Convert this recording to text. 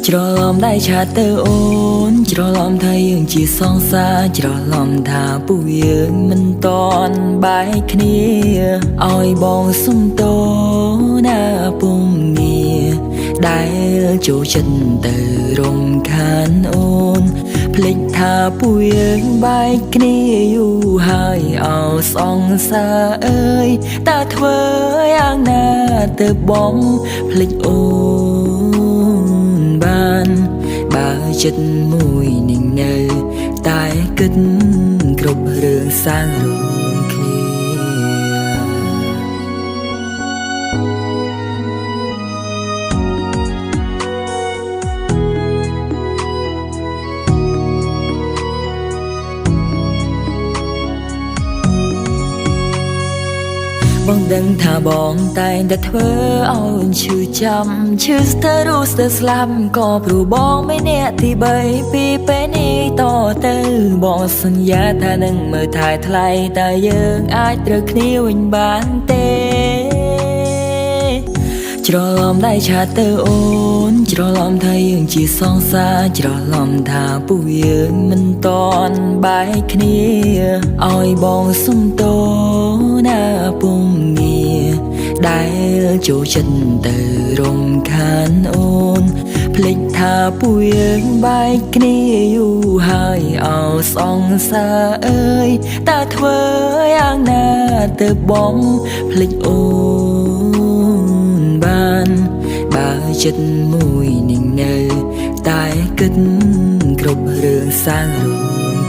ច្រឡំដៃឆាទៅអូនច្រឡំថាយើងជាសងសាច្រឡំថាពួកយើងមិនតន់បែកគ្នាឲ្យបងសុំតណាពុំងារដែលចូលចិត្តទៅរំខានអូនភ្លេចថាពួកយើងបែកគ្នាយូរហើយអោសងសាអើយតើធ្វើយ៉ាងណាទៅបងភ្លេចអូនបានបើចិត្តមួយនឹងនៅតែគិតគ្រប់រឿងសាងរួមគ្នាបងដឹងថាបងតែងតែធ្វើឲ្យឈឺចាំឈឺស្ទើររស់ស្ទើរស្លាប់ក៏ព្រោះបងមិនអ្នកទី3ពីពេលនេះតទៅបងសន្យាថានឹងមើលថែថ្លៃតែយើងអាចត្រូវគ្នាវិញបានទេច្រឡំដៃឆាទៅអូនច្រឡំថាយើងជាសងសាច្រឡំថាពួកយើងមិនតន់បែកគ្នាឲ្យបងសុំតណាពុំងារដែលចូលចិត្តទៅរំខានអូនភ្លេចថាពួកយើងបែកគ្នាយូរហើយអោសងសាអើយតើធ្វើយ៉ាងណាទៅបងភ្លេចអូនបានបើចិត្តមួយនឹងនៅតែគិតគ្រប់រឿងសាងរួម